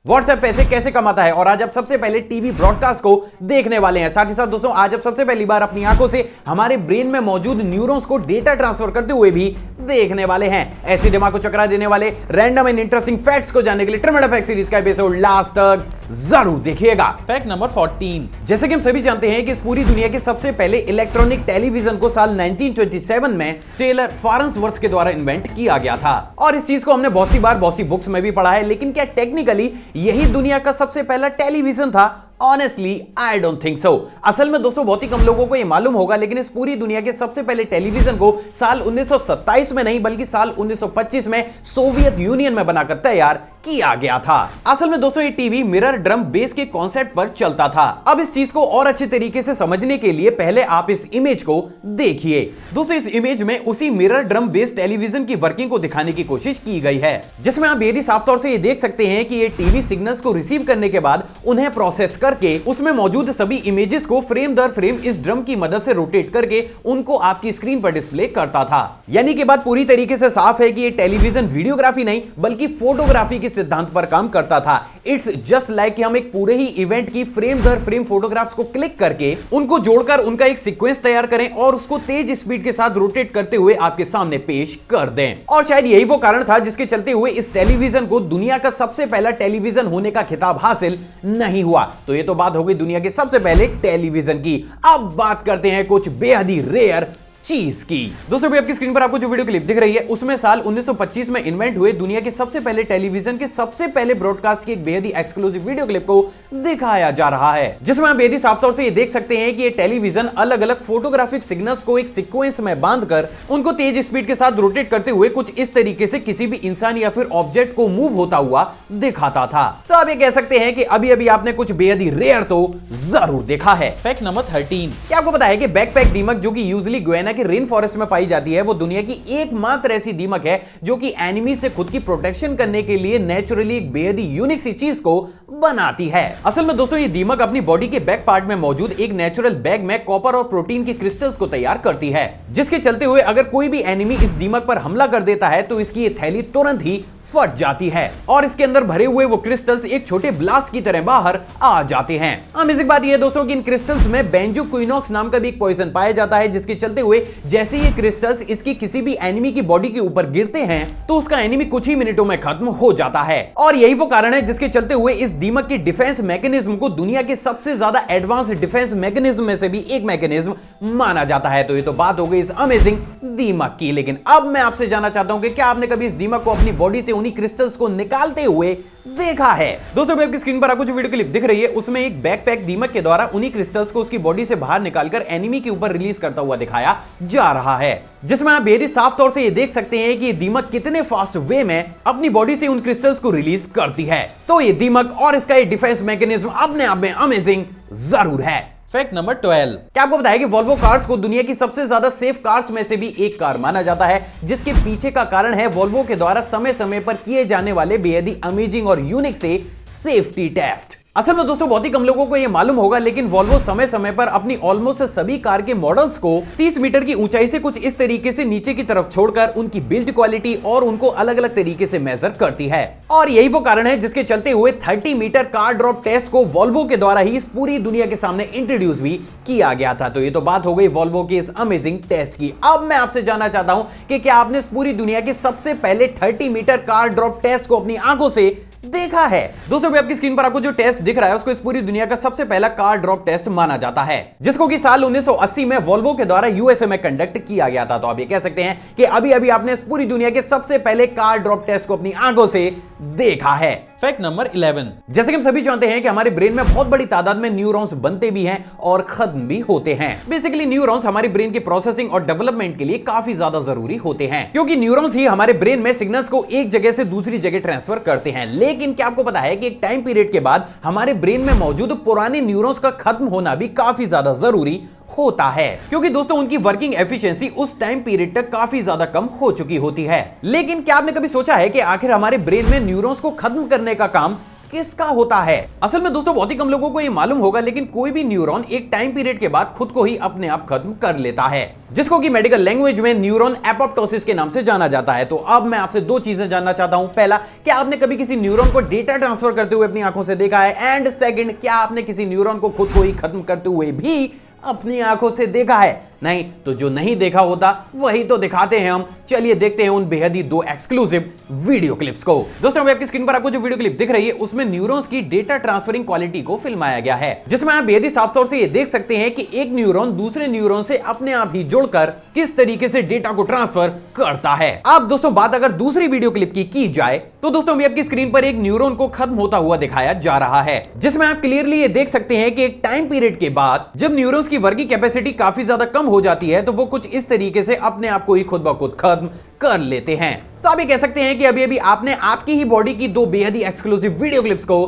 WhatsApp पैसे कैसे कमाता है और आज आप सबसे पहले टीवी ब्रॉडकास्ट को देखने वाले हैं। साथ ही साथ दोस्तों आज आप सबसे पहली बार अपनी आंखों से हमारे ब्रेन में मौजूद न्यूरॉन्स को डेटा ट्रांसफर करते हुए भी देखने वाले हैं। ऐसी दिमाग को चकरा देने वाले रैंडम एंड इंटरेस्टिंग फैक्ट्स को जानने के लिए ट्रिमेंडस फैक्ट सीरीज का एपिसोड लास्ट तक जरूर देखिएगा। Fact number 14। जैसे कि हम सभी जानते हैं कि इस पूरी दुनिया के सबसे पहले इलेक्ट्रॉनिक टेलीविजन को साल 1927 में टेलर फारेंसवर्थ के द्वारा इन्वेंट किया गया था और इस चीज को हमने बहुत सी बार बहुत सी बुक्स में भी पढ़ा है, लेकिन क्या टेक्निकली यही दुनिया का सबसे पहला टेलीविजन था? Honestly, I don't think so। असल में दोस्तों बहुत ही कम लोगों को यह मालूम होगा, लेकिन इस पूरी दुनिया के सबसे पहले टेलीविजन को साल 1927 में नहीं बल्कि साल 1925 में सोवियत यूनियन में बनाकर तैयार किया गया था। असल में दोस्तों ये टीवी मिरर ड्रम बेस के कॉन्सेप्ट पर चलता था। अब इस चीज को और अच्छे तरीके से समझने के लिए पहले आप इस इमेज को देखिए। दोस्तों इस इमेज में उसी मिरर ड्रम बेस टेलीविजन की वर्किंग को दिखाने की कोशिश की गई है, जिसमें आप बेहद साफ तौर से ये देख सकते हैं कि ये टीवी सिग्नल्स को रिसीव करने के बाद उन्हें प्रोसेस करके उसमें मौजूद सभी इमेजेस को फ्रेम दर फ्रेम इस ड्रम की मदद से रोटेट करके उनको आपकी स्क्रीन पर डिस्प्ले करता था। यानी कि बात पूरी तरीके से साफ है कि ये टेलीविजन वीडियोग्राफी नहीं बल्कि फोटोग्राफी के सिद्धांत पर काम करता था। इट्स जस्ट लाइक कि हम एक पूरे ही इवेंट की फ्रेम दर फ्रेम फोटोग्राफ्स को क्लिक करके उनको जोड़कर उनका एक सीक्वेंस तैयार करें और उसको तेज स्पीड के साथ रोटेट करते हुए आपके सामने पेश कर दें। और शायद यही वो कारण था जिसके चलते हुए इस टेलीविजन को दुनिया का सबसे पहला टेलीविजन होने का खिताब हासिल नहीं हुआ। तो ये तो बात हो गई दुनिया के सबसे पहले टेलीविजन की। अब बात करते हैं कुछ बेहद ही रेयर चीज की। दोस्तों भी आपकी स्क्रीन पर आपको जो वीडियो क्लिप दिख रही है उसमें साल 1925 में इन्वेंट हुए दुनिया के सबसे पहले टेलीविजन के सबसे पहले ब्रॉडकास्ट की एक बेहद ही एक्सक्लूसिव वीडियो क्लिप को दिखाया जा रहा है, जिसमें आप बेहद ही साफ तौर से ये देख सकते हैं कि ये टेलीविजन अलग अलग फोटोग्राफिक सिग्नल्स को एक सीक्वेंस में बांधकर उनको तेज स्पीड के साथ रोटेट करते हुए कुछ इस तरीके से किसी भी इंसान या फिर ऑब्जेक्ट को मूव होता हुआ दिखाता था। तो आप ये कह सकते हैं कि अभी अभी आपने कुछ बेहद ही रेयर तो जरूर देखा है। Fact number 13। क्या आपको पता है कि बैकपैक दीमक जो कि यूजुअली गुयाना के रेन फॉरेस्ट में पाई जाती है वो दुनिया की एकमात्र ऐसी दीमक है जो कि एनिमी से खुद की प्रोटेक्शन करने के लिए नेचुरली एक बेहद ही यूनिक सी चीज को बनाती है। असल में दोस्तों ये दीमक अपनी बॉडी के बैक पार्ट में मौजूद एक नेचुरल बैग में कॉपर और प्रोटीन के क्रिस्टल्स को तैयार करती है, जिसके चलते हुए अगर कोई भी एनिमी इस दीमक पर हमला कर देता है तो इसकी ये थैली तुरंत ही फट जाती है और इसके अंदर भरे हुए वो क्रिस्टल्स एक छोटे ब्लास्ट की तरह बाहर आ जाते हैं। अमेजिंग बात यह दोस्तों कि इन क्रिस्टल्स में बेंजोक्विनोक्स नाम का भी एक पॉइजन पाया जाता है, जिसके चलते हुए जैसे ये क्रिस्टल्स इसकी किसी भी एनिमी की बॉडी के ऊपर गिरते हैं तो उसका एनिमी कुछ ही मिनटों में खत्म हो जाता है। और यही वो कारण है जिसके चलते हुए इस दीमक के डिफेंस मैकेनिज्म को दुनिया के सबसे ज्यादा एडवांस डिफेंस मैकेनिज्म में से भी एक मैकेनिज्म माना जाता है। तो ये तो बात हो गई इस अमेजिंग दीमक की, लेकिन अब मैं आपसे जानना चाहता हूं कि क्या आपने कभी इस दीमक को अपनी बॉडी से उन्हीं क्रिस्टल्स को निकालते हुए देखा है? दोस्तों आपकी स्क्रीन पर आपको जो वीडियो क्लिप दिख रही है उसमें एक बैकपैक दीमक के द्वारा उन्हीं क्रिस्टल्स को उसकी बॉडी से बाहर निकालकर एनिमी के ऊपर रिलीज करता हुआ दिखाया जा रहा है, जिसमें आप बेहद साफ तौर से ये देख सकते हैं कि ये दीमक कितने फास्ट वे में अपनी बॉडी से उन क्रिस्टल्स को रिलीज करती है। तो ये दीमक और इसका ये डिफेंस मैकेनिज्म अपने आप में अमेजिंग जरूर है। Fact number 12। क्या आपको बताया कि वोल्वो कार्स को दुनिया की सबसे ज्यादा सेफ कार्स में से भी एक कार माना जाता है, जिसके पीछे का कारण है वोल्वो के द्वारा समय समय पर किए जाने वाले बेहद ही अमेजिंग और यूनिक से सेफ्टी टेस्ट। असल में दोस्तों बहुत ही कम लोगों को यह मालूम होगा, लेकिन वोल्वो समय समय पर अपनी ऑलमोस्ट सभी कार के मॉडल्स को 30 मीटर की ऊंचाई से कुछ इस तरीके से नीचे की तरफ छोड़कर उनकी बिल्ड क्वालिटी और उनको अलग अलग तरीके से मेजर करती है। और यही वो कारण है जिसके चलते हुए 30 मीटर कार ड्रॉप टेस्ट को वोल्वो के द्वारा ही इस पूरी दुनिया के सामने इंट्रोड्यूस भी किया गया था। तो ये तो बात हो गई वोल्वो के इस अमेजिंग टेस्ट की। अब मैं आपसे जानना चाहता हूं कि क्या आपने इस पूरी दुनिया के सबसे पहले 30 मीटर कार ड्रॉप टेस्ट को अपनी आंखों से देखा है? दोस्तों भी आपकी स्क्रीन पर आपको जो टेस्ट दिख रहा है उसको इस पूरी दुनिया का सबसे पहला कार ड्रॉप टेस्ट माना जाता है, जिसको कि साल 1980 में वोल्वो के द्वारा यूएसए में कंडक्ट किया गया था। तो आप ये कह सकते हैं कि अभी अभी आपने इस पूरी दुनिया के सबसे पहले कार ड्रॉप टेस्ट को अपनी आंखों से देखा है। Fact number 11। जैसे कि हम सभी जानते हैं कि हमारे ब्रेन में बहुत बड़ी तादाद में न्यूरॉन्स बनते भी हैं और खत्म भी होते हैं। बेसिकली न्यूरॉन्स हमारे ब्रेन की प्रोसेसिंग और डेवलपमेंट के लिए काफी ज्यादा जरूरी होते हैं, क्योंकि न्यूरॉन्स ही हमारे ब्रेन में सिग्नल्स को एक जगह से दूसरी जगह ट्रांसफर करते हैं। लेकिन क्या आपको पता है कि एक टाइम पीरियड के बाद हमारे ब्रेन में मौजूद पुराने न्यूरॉन्स का खत्म होना भी काफी ज्यादा जरूरी होता है, क्योंकि दोस्तों उनकी वर्किंग एफिशिएंसी उस टाइम पीरियड तक काफी ज्यादा कम हो चुकी होती है। लेकिन क्या आपने कभी सोचा है कि आखिर हमारे ब्रेन में न्यूरॉन्स को खत्म करने का काम किसका होता है? असल में दोस्तों बहुत ही कम लोगों को ये मालूम होगा, लेकिन कोई भी न्यूरॉन एक टाइम पीरियड के बाद खुद को ही अपने आप खत्म कर लेता है, जिसको कि मेडिकल लैंग्वेज में न्यूरॉन एपोप्टोसिस के नाम से जाना जाता है। तो अब मैं आपसे दो चीजें जानना चाहता हूं। पहला, क्या आपने कभी किसी न्यूरॉन को डेटा ट्रांसफर करते हुए अपनी आंखों से देखा है? एंड सेकंड, क्या आपने किसी न्यूरॉन को खुद को ही खत्म करते हुए भी अपनी आंखों से देखा है? नहीं तो जो नहीं देखा होता वही तो दिखाते हैं हम। चलिए देखते हैं उन बेहद ही दो एक्सक्लूसिव वीडियो क्लिप्स को। दोस्तों अभी आपकी स्क्रीन पर आपको जो वीडियो क्लिप दिख रही है उसमें न्यूरॉन्स की डेटा ट्रांसफरिंग क्वालिटी को फिल्माया गया है, जिसमें आप बेहद ही साफ तौर से ये देख सकते हैं कि एक न्यूरॉन दूसरे न्यूरॉन से अपने आप ही जुड़कर किस तरीके से डेटा को ट्रांसफर करता है। अब दोस्तों बात अगर दूसरी वीडियो क्लिप की जाए तो दोस्तों अभी आपकी स्क्रीन पर एक न्यूरॉन को खत्म होता हुआ दिखाया जा रहा है, जिसमें आप क्लियरली ये देख सकते हैं कि एक टाइम पीरियड के बाद जब न्यूरॉन्स की वर्किंग कैपेसिटी काफी ज्यादा कम हो जाती है तो वो कुछ इस तरीके से अपने आप को ही खुद ब खुद खत्म कर लेते हैं। तो आप ये कह सकते हैं कि अभी अभी आपने आपकी ही बॉडी की दो बेहद ही एक्सक्लूसिव वीडियो क्लिप्स को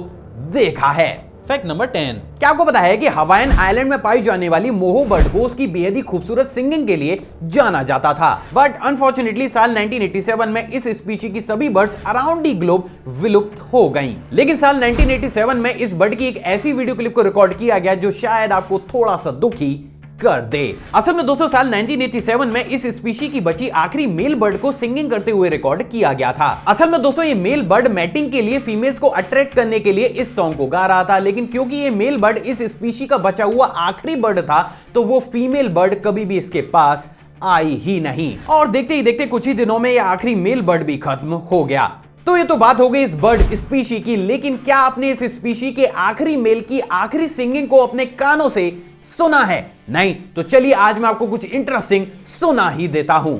देखा है। Fact number 10। क्या आपको पता है कि हवाईन आइलैंड में पाई जाने वाली मोहो बर्ड को उसकी बेहद ही खूबसूरत सिंगिंग के लिए जाना जाता था, बट अनफॉर्चुनेटली साल 1987 में इस स्पीशी की सभी बर्ड्स अराउंड दी ग्लोब विलुप्त हो गईं। लेकिन साल 1987 में इस बर्ड की एक ऐसी वीडियो क्लिप को रिकॉर्ड किया गया जो शायद आपको थोड़ा सा दुखी कर दे। असल में दोस्तों साल 1987 में इस स्पीशी की बची आखिरी मेल बर्ड को सिंगिंग करते हुए रिकॉर्ड किया गया था। असल में दोस्तों ये मेल बर्ड मैटिंग के लिए फीमेल्स को अट्रैक्ट करने के लिए इस सॉन्ग को गा रहा था, लेकिन क्योंकि ये मेल बर्ड इस स्पीशी का बचा हुआ आखिरी बर्ड था तो वो फीमेल बर्ड कभी भी इसके पास आई ही नहीं, और देखते ही देखते कुछ ही दिनों में ये आखिरी मेल बर्ड भी खत्म हो गया। तो ये तो बात हो गई इस बर्ड स्पीशी की, लेकिन क्या आपने इस स्पीशी के आखिरी मेल की आखिरी सिंगिंग को अपने कानों से सुना है? नहीं तो चलिए आज मैं आपको कुछ इंटरेस्टिंग सुना ही देता हूं।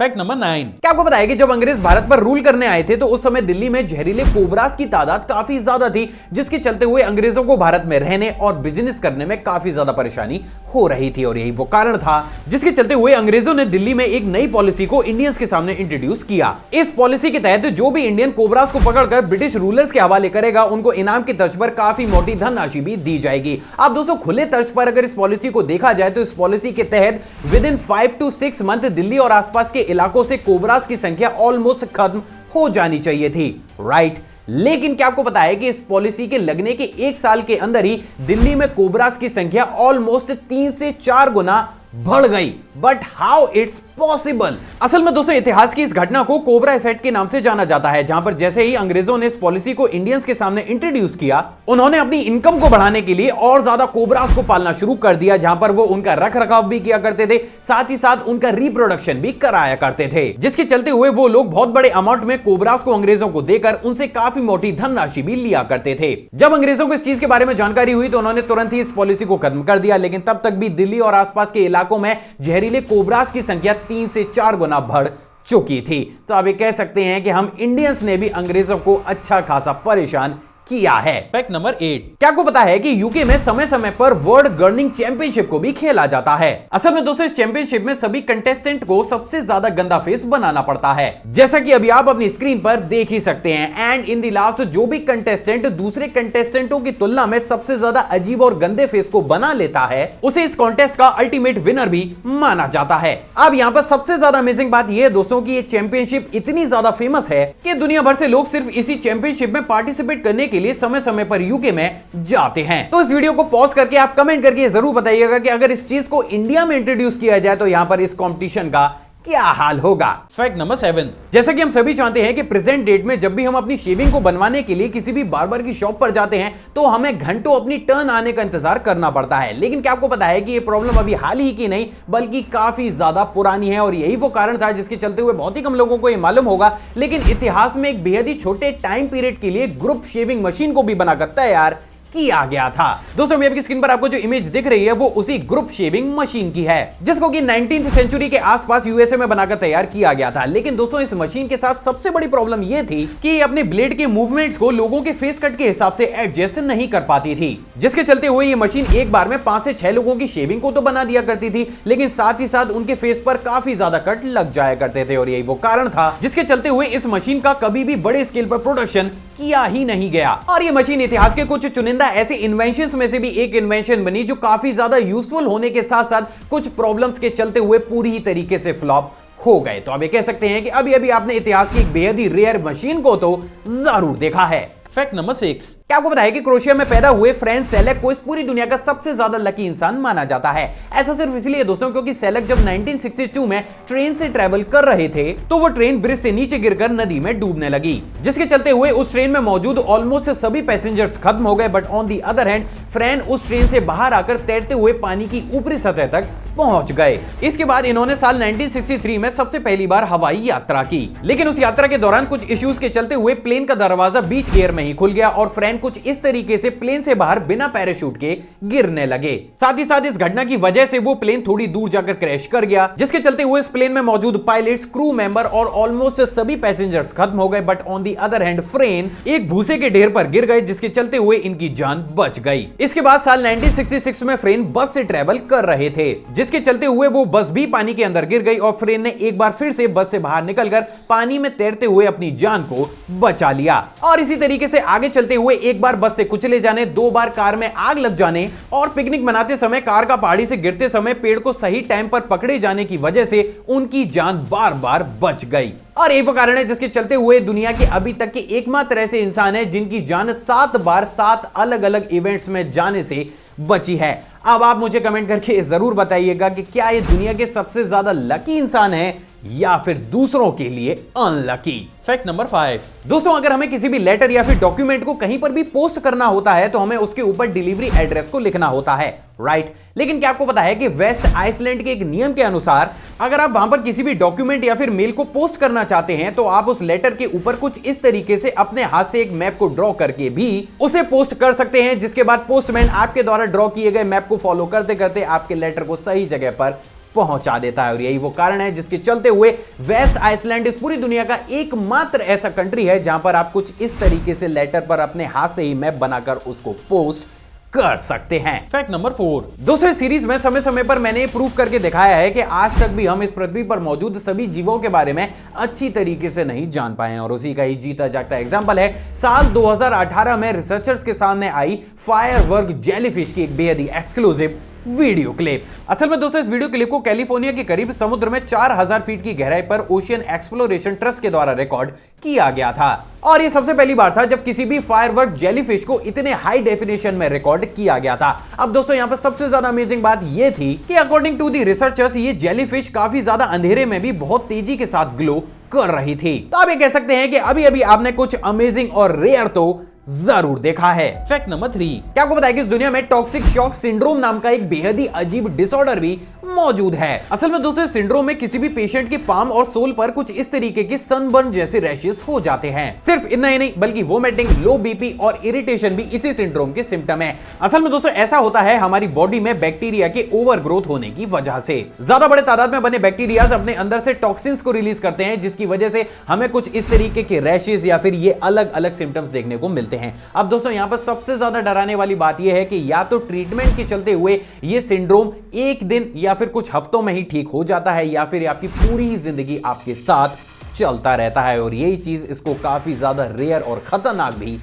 Fact number 9। क्या आपको पता है कि जब अंग्रेज भारत पर रूल करने आए थे तो उस समय दिल्ली में जहरीले कोबरास की तादाद काफी ज्यादा थी, जिसके चलते हुए अंग्रेजों को भारत में रहने और बिजनेस करने में काफी ज्यादा परेशानी हो रही थी, और यही वो कारण था जिसके चलते हुए अंग्रेजों ने दिल्ली में एक नई पॉलिसी को इंडियंस के सामने इंट्रोड्यूस किया। इस पॉलिसी के तहत जो भी इंडियन कोबरास को पकड़कर ब्रिटिश रूलर्स के हवाले करेगा उनको इनाम की तर्ज पर काफी मोटी धनराशि भी दी जाएगी। अब दोस्तों खुले तर्ज पर अगर इस पॉलिसी को देखा जाए तो इस पॉलिसी के तहत with in 5 to 6 month Delhi और आसपास के इलाकों से कोबरास की संख्या ऑलमोस्ट खत्म हो जानी चाहिए थी, राइट। लेकिन क्या आपको पता है कि इस पॉलिसी के लगने के 1 साल के अंदर ही दिल्ली में कोबरास की संख्या ऑलमोस्ट 3 से 4 गुना बढ़ गई। But how it's possible? असल में दोस्तों इतिहास की इस घटना को कोबरा इफेक्ट के नाम से जाना जाता है, जहां पर जैसे ही अंग्रेजों ने इस पॉलिसी को इंडियंस के सामने इंट्रोड्यूस किया उन्होंने अपनी इनकम को बढ़ाने के लिए और ज्यादा कोबरास को पालना शुरू कर दिया, जहां पर वो उनका रख रखाव भी किया करते थे, साथ ही साथ उनका रिप्रोडक्शन भी कराया करते थे, जिसके चलते हुए वो लोग बहुत बड़े अमाउंट में कोबरास को अंग्रेजों को देकर उनसे काफी मोटी धनराशि भी लिया करते थे। जब अंग्रेजों को इस चीज के बारे में जानकारी हुई तो उन्होंने तुरंत ही इस पॉलिसी को खत्म कर दिया, लेकिन तब तक भी दिल्ली और आसपास के इलाकों में जहरीले कोबरास की संख्या 3 से 4 गुना बढ़ चुकी थी। तो अब ये कह सकते हैं कि हम इंडियंस ने भी अंग्रेजों को अच्छा खासा परेशान किया है। Fact number 8। क्या आपको पता है कि यूके में समय समय पर वर्ल्ड गर्निंग चैंपियनशिप को भी खेला जाता है? असल में दोस्तों इस चैंपियनशिप में सभी कंटेस्टेंट को सबसे ज्यादा गंदा फेस बनाना पड़ता है, जैसा कि अभी आप अपनी स्क्रीन पर देख ही सकते हैं। एंड इन द लास्ट जो भी कंटेस्टेंट दूसरे कंटेस्टेंटों की तुलना में सबसे ज्यादा अजीब और गंदे फेस को बना लेता है उसे इस कॉन्टेस्ट का अल्टीमेट विनर भी माना जाता है। अब यहाँ पर सबसे ज्यादा अमेजिंग बात यह है दोस्तों की ये चैंपियनशिप इतनी ज्यादा फेमस है कि दुनिया भर से लोग सिर्फ इसी चैंपियनशिप में पार्टिसिपेट करने के लिए समय समय पर यूके में जाते हैं। तो इस वीडियो को पॉज करके आप कमेंट करके जरूर बताइएगा कि अगर इस चीज को इंडिया में इंट्रोड्यूस किया जाए तो यहां पर इस कंपटीशन का क्या हाल होगा। Fact number 7। जैसा कि हम सभी जानते हैं कि प्रेजेंट डेट में जब भी हम अपनी शेविंग को बनवाने के लिए किसी भी बार्बर की शॉप पर जाते हैं तो हमें घंटों अपनी टर्न आने का इंतजार करना पड़ता है। लेकिन क्या आपको पता है कि ये प्रॉब्लम अभी हाल ही की नहीं बल्कि काफी ज्यादा पुरानी है, और यही वो कारण था जिसके चलते हुए बहुत ही कम लोगों को ये मालूम होगा, लेकिन इतिहास में एक बेहद ही छोटे टाइम पीरियड के लिए ग्रुप शेविंग मशीन को भी बनाकर तैयार किया गया था। दोस्तों अभी आपकी स्क्रीन पर आपको जो इमेज दिख रही है वो उसी ग्रुप शेविंग मशीन की है, जिसको कि 19th सेंचुरी के आसपास यूएसए में बनाकर तैयार किया गया था। लेकिन दोस्तों इस मशीन के साथ सबसे बड़ी प्रॉब्लम यह थी कि अपने ब्लेड के मूवमेंट्स को लोगों के फेस कट के हिसाब से एडजस्ट नहीं कर पाती थी, जिसके चलते हुए ये मशीन एक बार में 5 से 6 लोगों की शेविंग को तो बना दिया करती थी, लेकिन साथ ही साथ उनके फेस पर काफी ज्यादा कट लग जाया करते थे, और यही वो कारण था जिसके चलते हुए इस मशीन का कभी भी बड़े स्केल पर प्रोडक्शन किया ही नहीं गया। और ये मशीन इतिहास के कुछ चुनिंदा ऐसे इन्वेंशंस में से भी एक इन्वेंशन बनी जो काफी ज्यादा यूजफुल होने के साथ साथ कुछ प्रॉब्लम्स के चलते हुए पूरी ही तरीके से फ्लॉप हो गए। तो अब ये कह सकते हैं कि अभी अभी आपने इतिहास की एक बेहद ही रेयर मशीन को तो जरूर देखा है। Fact number 6। क्या आपको पता है कि क्रोएशिया में पैदा हुए फ्रेंच सेलेक को इस पूरी दुनिया का सबसे ज्यादा लकी इंसान माना जाता है। ऐसा सिर्फ इसलिए दोस्तों क्योंकि सेलेक जब 1962 में ट्रेन से ट्रेवल कर रहे थे तो वो ट्रेन ब्रिज से नीचे गिरकर नदी में डूबने लगी, जिसके चलते हुए उस ट्रेन में मौजूद ऑलमोस्ट सभी पैसेंजर्स खत्म हो गए। But on the other hand फ्रैन उस ट्रेन से बाहर आकर तैरते हुए पानी की ऊपरी सतह तक पहुंच गए। इसके बाद इन्होंने साल 1963 में सबसे पहली बार हवाई यात्रा की, लेकिन उस यात्रा के दौरान कुछ इश्यूज के चलते हुए प्लेन का दरवाजा बीच एयर में ही खुल गया और फ्रैन कुछ इस तरीके से प्लेन से बाहर बिना पैराशूट के गिरने लगे। साथ ही साथ इस घटना की वजह से वो प्लेन थोड़ी दूर जाकर क्रैश कर गया, जिसके चलते हुए इस प्लेन में मौजूद पायलट्स, क्रू मेंबर और ऑलमोस्ट सभी पैसेंजर्स खत्म हो गए। But on the other hand फ्रेन एक भूसे के ढेर पर गिर गए, जिसके चलते हुए इनकी जान बच गई। इसके बाद साल 1966 में फ्रेन बस से ट्रेवल कर रहे थे, जिसके चलते हुए वो बस भी पानी के अंदर गिर गई और फ्रेन ने एक बार फिर से बस से बाहर निकलकर पानी में तैरते हुए अपनी जान को बचा लिया। और इसी तरीके से आगे चलते हुए एक बार बस से कुचले जाने, 2 बार कार में आग लग जाने और पिकनिक मनाते समय कार का पहाड़ी से गिरते समय पेड़ को सही टाइम पर पकड़े जाने की वजह से उनकी जान बार बार बच गई। और यही वो कारण है जिसके चलते हुए दुनिया के अभी तक के एकमात्र ऐसे इंसान है जिनकी जान 7 बार 7 अलग अलग इवेंट्स में जाने से बची है। अब आप मुझे कमेंट करके जरूर बताइएगा कि क्या ये दुनिया के सबसे ज्यादा लकी इंसान है या फिर दूसरों के लिए अनलकी। Fact number 5। दोस्तों अगर हमें किसी भी लेटर या फिर डॉक्यूमेंट को कहीं पर भी पोस्ट करना होता है तो हमें उसके ऊपर डिलीवरी एड्रेस को लिखना होता है, राइट। लेकिन क्या आपको पता है कि वेस्ट आइसलैंड के एक नियम के अनुसार अगर आप वहां पर किसी भी डॉक्यूमेंट या फिर मेल को पोस्ट करना चाहते हैं तो आप उस लेटर के ऊपर कुछ इस तरीके से अपने हाथ से एक मैप को ड्रॉ करके भी उसे पोस्ट कर सकते हैं, जिसके बाद पोस्टमैन आपके द्वारा ड्रॉ किए गए मैप को फॉलो करते करते आपके लेटर को सही जगह पर पहुंचा देता है। और यही वो कारण है जिसके चलते हुए वेस्ट आइसलैंड इस पूरी दुनिया का एकमात्र ऐसा कंट्री है जहां पर आप कुछ इस तरीके से लेटर पर अपने हाथ से ही मैप बनाकर उसको पोस्ट कर सकते हैं। Fact number 4। दोस्तों इस सीरीज में समय समय पर मैंने प्रूफ करके दिखाया है कि आज तक भी हम इस पृथ्वी पर मौजूद सभी जीवों के बारे में अच्छी तरीके से नहीं जान पाए हैं और उसी का ही जीता जागता एग्जांपल है साल 2018 में रिसर्चर्स के सामने आई फायरवर्क जेलीफिश की एक बेहद ही एक्सक्लूसिव वीडियो क्लिप। असल में दोस्तों इस वीडियो क्लिप को कैलिफोर्निया के करीब समुद्र में 4000 फीट की गहराई पर ओशियन एक्सप्लोरेशन ट्रस्ट के द्वारा रिकॉर्ड किया गया था और यह सबसे पहली बार था जब किसी भी फायरवर्क जेलीफिश को इतने हाई डेफिनेशन में रिकॉर्ड किया गया था। अब दोस्तों यहां पर सबसे ज्यादा अमेजिंग बात यह थी कि अकॉर्डिंग टू दी रिसर्चर्स ये जेलीफिश काफी ज्यादा अंधेरे में भी बहुत तेजी के साथ ग्लो कर रही थी। तो आप ये कह सकते हैं कि अभी अभी आपने कुछ अमेजिंग और रेयर तो जरूर देखा है। Fact number 3। क्या आपको पता है कि इस दुनिया में टॉक्सिक शॉक सिंड्रोम नाम का एक बेहद ही अजीब डिसऑर्डर भी मौजूद है। असल में दोस्तों सिंड्रोम में किसी भी पेशेंट के पाम और सोल पर कुछ इस तरीके के सनबर्न जैसे रैशेस हो जाते हैं। सिर्फ इतना ही नहीं बल्कि वोमिटिंग, लो बीपी और इरिटेशन भी इसी सिंड्रोम के सिम्टम है। असल में दोस्तों ऐसा होता है हमारी बॉडी में बैक्टीरिया के ओवर ग्रोथ होने की वजह से। ज्यादा बड़े तादाद में बने बैक्टीरिया अपने अंदर से टॉक्सिन्स को रिलीज करते हैं जिसकी वजह से हमें कुछ इस तरीके के रैशेस या फिर ये अलग अलग सिम्टम्स देखने को मिलते हैं। अब दोस्तों यहां पर सबसे ज्यादा डराने वाली बात यह है कि या तो ट्रीटमेंट के चलते हुए ये सिंड्रोम एक दिन या फिर कुछ हफ्तों में ही ठीक हो जाता है या फिर आपकी पूरी जिंदगी आपके साथ चलता रहता है और यही चीज इसको काफी ज्यादा रेयर और खतरनाक भी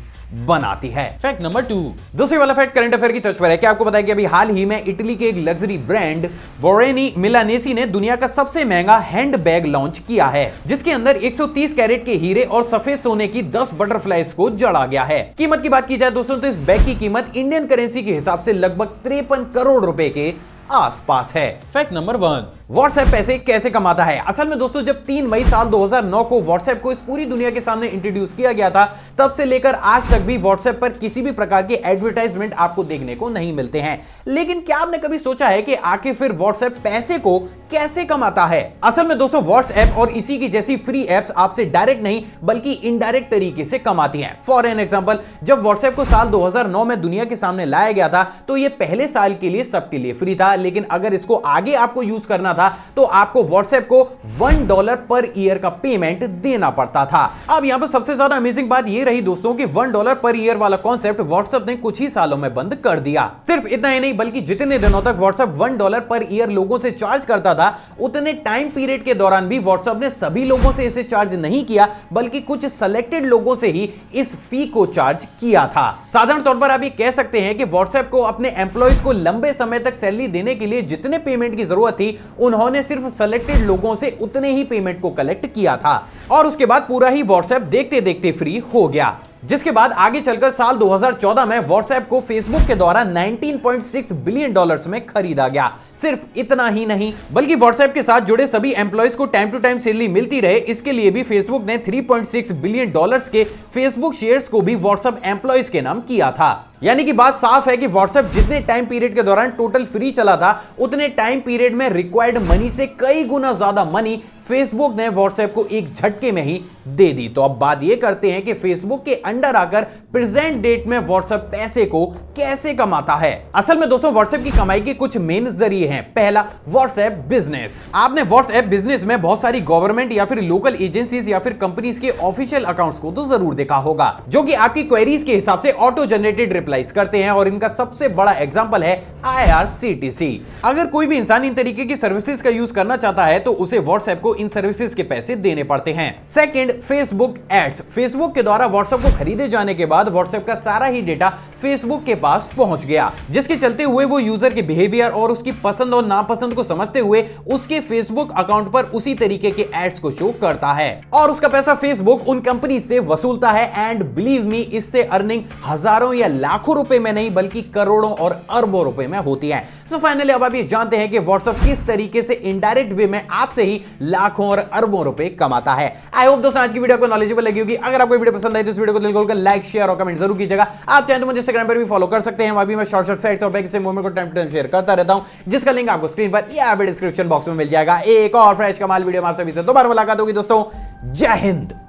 बनाती है। Fact number 2। दूसरी वाला फैक्ट करंट अफेयर की टच पर है। क्या आपको पता है कि अभी हाल ही में इटली के एक लग्जरी ब्रांड बोरेनी मिलानेसी ने दुनिया का सबसे महंगा हैंडबैग लॉन्च किया है जिसके अंदर 130 कैरेट के हीरे और सफेद सोने की 10 बटरफ्लाइज को जड़ा गया है। कीमत की बात की जाए दोस्तों तो इस बैग की कीमत इंडियन करेंसी के हिसाब से लगभग 53 करोड़ रुपए के आसपास है। Fact number 1। व्हाट्सएप पैसे कैसे कमाता है। असल में दोस्तों जब 3 मई साल 2009 को व्हाट्सएप को इस पूरी दुनिया के सामने इंट्रोड्यूस किया गया था तब से लेकर आज तक भी व्हाट्सएप पर किसी भी प्रकार के एडवर्टाइजमेंट आपको देखने को नहीं मिलते हैं। लेकिन क्या आपने कभी सोचा है कि आखिर फिर व्हाट्सएप पैसे को कैसे कमाता है। असल में दोस्तों व्हाट्सएप और इसी की जैसी फ्री एप्स आपसे डायरेक्ट नहीं बल्कि इनडायरेक्ट तरीके से कमाती हैं। फॉर एन एग्जांपल जब व्हाट्सएप को साल 2009 में दुनिया के सामने लाया गया था तो यह पहले साल के लिए सबके लिए फ्री था, लेकिन अगर इसको आगे आपको यूज करना था तो आपको व्हाट्सएप को $1 पर ईयर का पेमेंट देना पड़ता था। अब यहां पर सबसे ज्यादा अमेजिंग बात यह रही दोस्तों कि $1 पर ईयर वाला कॉन्सेप्ट व्हाट्सएप ने कुछ ही सालों में बंद कर दिया। सिर्फ इतना ही नहीं बल्कि जितने दिनों तक व्हाट्सएप $1 पर ईयर लोगों से चार्ज करता था उतने टाइम पीरियड के दौरान भी व्हाट्सएप ने सभी लोगों से इसे चार्ज नहीं किया बल्कि कुछ सेलेक्टेड लोगों से ही इस फी को चार्ज किया था। साधारण तौर पर आप ये कह सकते हैं कि व्हाट्सएप को अपने एम्प्लॉइज को लंबे समय तक सैलरी देने के लिए जितने पेमेंट की जरूरत थी उन्होंने सिर्फ सेलेक्टेड लोगों से उतने ही पेमेंट को कलेक्ट किया था और उसके बाद पूरा ही व्हाट्सएप देखते देखते फ्री हो गया। जिसके बाद आगे चलकर साल 2014 में व्हाट्सएप को फेसबुक के द्वारा $19.6 बिलियन में खरीदा गया। सिर्फ इतना ही नहीं बल्कि व्हाट्सएप के साथ जुड़े सभी एम्प्लॉइज को टाइम टू टाइम सैलरी मिलती रहे इसके लिए भी फेसबुक ने $3.6 बिलियन के फेसबुक शेयर्स को भी व्हाट्सएप एम्प्लॉइज के नाम किया था। यानी कि बात साफ है कि व्हाट्सएप जितने टाइम पीरियड के दौरान टोटल फ्री चला था उतने टाइम पीरियड में रिक्वायर्ड मनी से कई गुना ज्यादा मनी फेसबुक ने व्हाट्सएप को एक झटके में ही दे दी। तो अब बात यह करते हैं कि फेसबुक के अंडर आकर प्रेजेंट डेट में व्हाट्सएप पैसे को कैसे कमाता है। असल में दोस्तों व्हाट्सएप की कमाई के कुछ मेन जरिए हैं। पहला, व्हाट्सएप बिजनेस। आपने व्हाट्सएप बिजनेस में बहुत सारी गवर्नमेंट या फिर लोकल एजेंसीज या फिर कंपनीज के ऑफिशियल अकाउंट्स को तो जरूर देखा होगा जो कि आपकी क्वेरीज के हिसाब से ऑटो जनरेटेड रिप्लाईज करते हैं और इनका सबसे बड़ा एग्जांपल है IRCTC। अगर कोई भी इंसान इन तरीके की सर्विसेज का यूज करना चाहता है तो उसे व्हाट्सएप को इन सर्विसेज के पैसे देने पड़ते हैं। Second, Facebook ads. फेसबुक के द्वारा व्हाट्सएप को खरीदे जाने के बाद व्हाट्सएप का सारा ही डेटा फेसबुक के पास पहुंच गया जिसके चलते हुए वो यूजर के बिहेवियर और उसकी पसंद और नापसंद को समझते हुए उसके फेसबुक अकाउंट पर उसी तरीके के एड्स को शो करता है और उसका पैसा फेसबुक उन कंपनी से वसूलता है। एंड बिलीव मी, इससे अर्निंग हजारों या लाखों रुपए में नहीं बल्कि करोड़ों और अरबों रुपए में होती है। सो फाइनली अब आप ये जानते हैं कि व्हाट्सएप किस तरीके से इनडायरेक्ट वे में आपसे ही लाखों और अरबों रुपए कमाता है। आई होप दोस्तों आज की वीडियो को नॉलेजेबल लगी होगी। अगर आपको वीडियो पसंद आई तो इस वीडियो को दिल खोलकर लाइक शेयर और कमेंट जरूर कीजिएगा। आप चाहें तो मुझे इंस्टाग्राम पर भी फॉलो कर सकते हैं, वहां भी मैं शॉर्ट फैक्ट्स और बैक से मूवमेंट को टाइम टू टाइम शेयर करता रहता हूं जिसका लिंक आपको स्क्रीन पर या डिस्क्रिप्शन बॉक्स में मिल जाएगा। एक और फ्रेश कमाल वीडियो में आप सभी से दोबारा मुलाकात होगी दोस्तों। जय हिंद।